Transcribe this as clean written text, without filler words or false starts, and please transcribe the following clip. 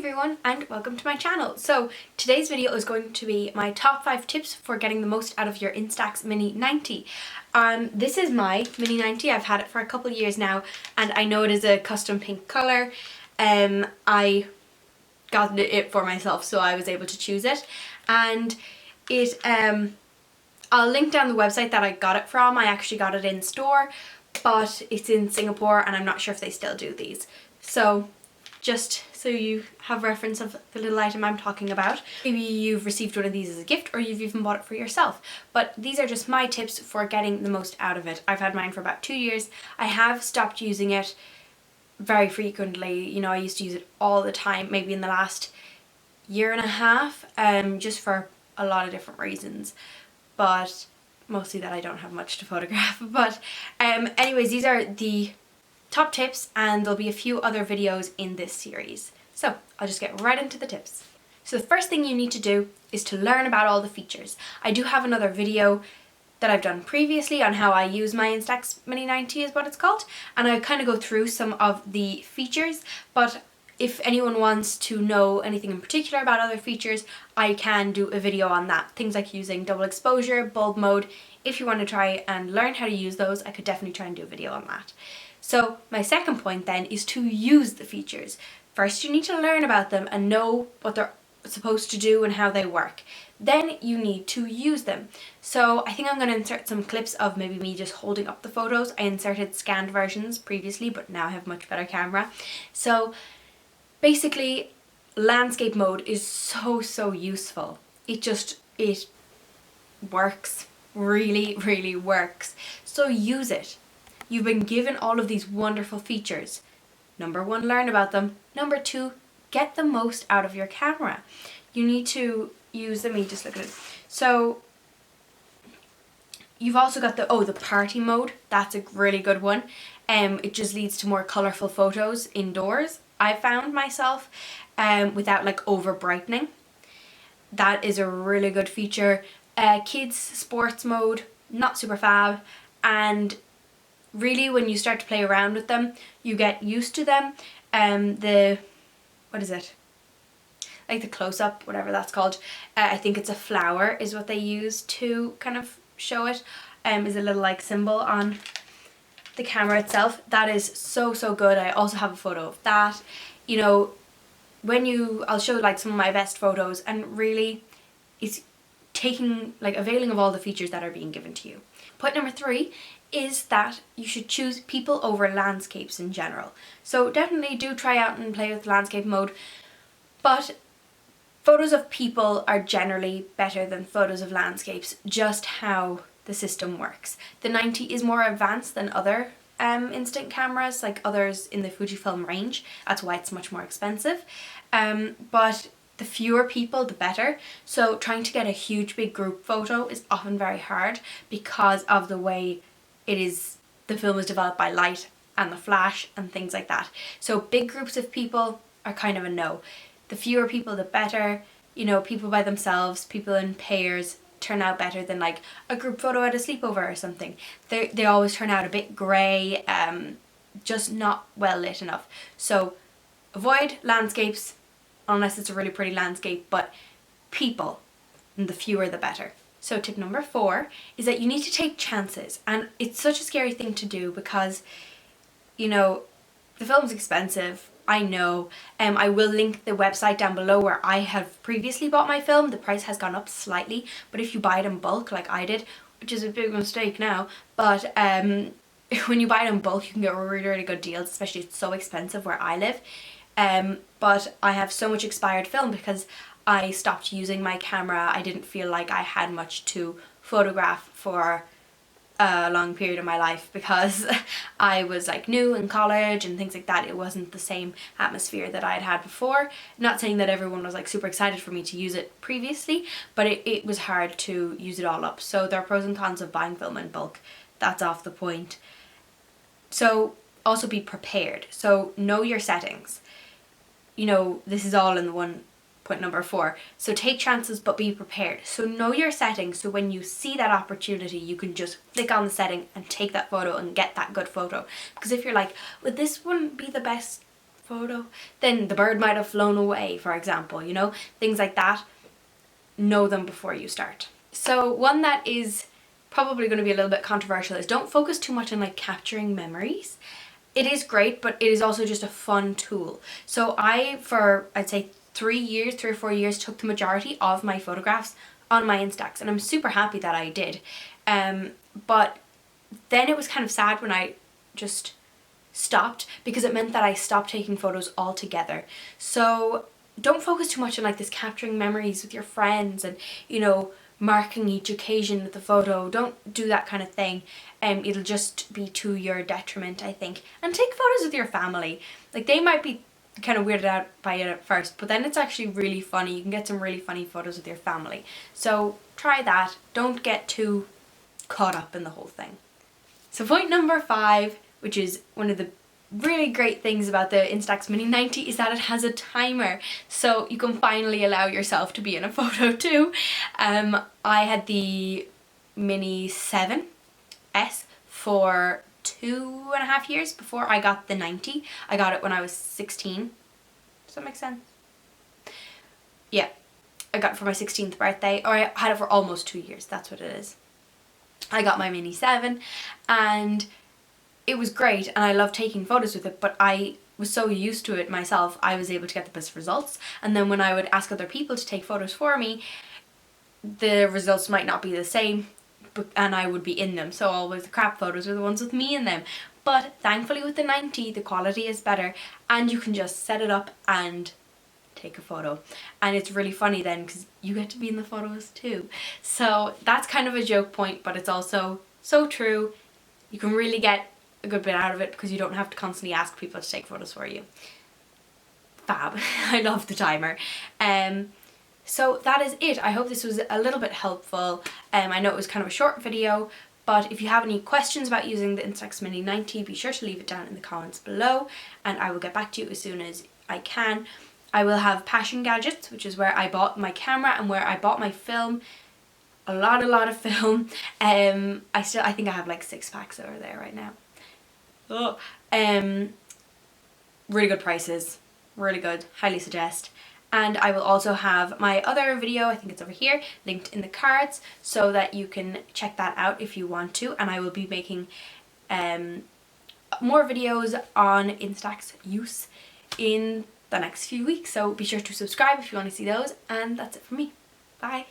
everyone and welcome to my channel. So today's video is going to be my top 5 tips for getting the most out of your Instax Mini 90. This is my Mini 90. I've had it for a couple of years now and I know it is a custom pink colour. I got it for myself, so I was able to choose it, and it I'll link down the website that I got it from. I actually got it in store, but it's in Singapore and I'm not sure if they still do these. So just so you have reference of the little item I'm talking about. Maybe you've received one of these as a gift or you've even bought it for yourself. But these are just my tips for getting the most out of it. I've had mine for about 2 years. I have stopped using it very frequently. You know, I used to use it all the time, maybe in the last year and a half, just for a lot of different reasons. But mostly that I don't have much to photograph. But anyways, these are the top tips and there'll be a few other videos in this series. So I'll just get right into the tips. So the first thing you need to do is to learn about all the features. I do have another video that I've done previously on how I use my Instax Mini 90 is what it's called, and I kind of go through some of the features, but if anyone wants to know anything in particular about other features, I can do a video on that. Things like using double exposure, bulb mode. If you want to try and learn how to use those, I could definitely try and do a video on that. So my second point then is to use the features. First you need to learn about them and know what they're supposed to do and how they work. Then you need to use them. So I think I'm going to insert some clips of maybe me just holding up the photos. I inserted scanned versions previously, but now I have much better camera. So basically landscape mode is so useful. It works, really works. So use it. You've been given all of these wonderful features. Number 1, learn about them. Number 2, get the most out of your camera. You need to use them. You just look at it. So you've also got the party mode. That's a really good one. It just leads to more colourful photos indoors. I found myself without like over brightening. That is a really good feature. Kids sports mode, not super fab, and really when you start to play around with them you get used to them. What is it, like the close-up, whatever that's called, I think it's a flower is what they use to kind of show it, is a little like symbol on the camera itself. That is so good. I also have a photo of that. You know, I'll show like some of my best photos, and really it's taking like availing of all the features that are being given to you. Point number 3 is that you should choose people over landscapes in general. So definitely do try out and play with landscape mode, but photos of people are generally better than photos of landscapes, just how the system works. The 90 is more advanced than other instant cameras, like others in the Fujifilm range. That's why it's much more expensive. But the fewer people, the better. So trying to get a huge big group photo is often very hard because of the way the film is developed by light and the flash and things like that. So big groups of people are kind of a no. The fewer people the better. You know, people by themselves, people in pairs turn out better than like a group photo at a sleepover or something. They always turn out a bit grey, just not well lit enough. So avoid landscapes unless it's a really pretty landscape, but people, and the fewer the better. So tip number 4 is that you need to take chances, and it's such a scary thing to do because, you know, the film's expensive, I know. I will link the website down below where I have previously bought my film. The price has gone up slightly, but if you buy it in bulk like I did, which is a big mistake now, but when you buy it in bulk you can get really good deals, especially it's so expensive where I live. But I have so much expired film because I stopped using my camera. I didn't feel like I had much to photograph for a long period of my life because I was like new in college and things like that. It wasn't the same atmosphere that I had before. Not saying that everyone was like super excited for me to use it previously, but it was hard to use it all up. So there are pros and cons of buying film in bulk. That's off the point. So also be prepared. So know your settings. You know, this is all in the one point number 4. So take chances but be prepared. So know your settings so when you see that opportunity you can just flick on the setting and take that photo and get that good photo. Because if you're like, would this one be the best photo, then the bird might have flown away, for example, you know, things like that. Know them before you start. So one that is probably going to be a little bit controversial is don't focus too much on like capturing memories. It is great, but it is also just a fun tool. So I, for I'd say 3 or 4 years, took the majority of my photographs on my Instax, and I'm super happy that I did. But then it was kind of sad when I just stopped, because it meant that I stopped taking photos altogether. So don't focus too much on like this capturing memories with your friends and, you know, marking each occasion with the photo. Don't do that kind of thing. It'll just be to your detriment, I think. And take photos with your family. Like, they might be kind of weirded out by it at first, but then it's actually really funny. You can get some really funny photos with your family. So try that. Don't get too caught up in the whole thing. So point number 5, which is one of the really great things about the Instax Mini 90, is that it has a timer, so you can finally allow yourself to be in a photo too. I had the Mini 7S for 2.5 years before I got the 90. I got it when I was 16. Does that make sense? Yeah, I got it for my 16th birthday, or I had it for almost 2 years, that's what it is. I got my Mini 7 and it was great, and I loved taking photos with it, but I was so used to it myself, I was able to get the best results. And then when I would ask other people to take photos for me, the results might not be the same, and I would be in them. So always the crap photos are the ones with me in them. But thankfully with the 90, the quality is better, and you can just set it up and take a photo. And it's really funny then, because you get to be in the photos too. So that's kind of a joke point, but it's also so true. You can really get a good bit out of it because you don't have to constantly ask people to take photos for you. Fab. I love the timer. So that is it. I hope this was a little bit helpful. I know it was kind of a short video, but if you have any questions about using the Instax Mini 90, be sure to leave it down in the comments below, and I will get back to you as soon as I can. I will have Passion Gadgets, which is where I bought my camera and where I bought my film. A lot of film. I think I have like 6 packs over there right now. Oh. Really good prices, really good, highly suggest. And I will also have my other video, I think it's over here, linked in the cards, so that you can check that out if you want to. And I will be making more videos on Instax use in the next few weeks, so be sure to subscribe if you want to see those. And that's it from me. Bye.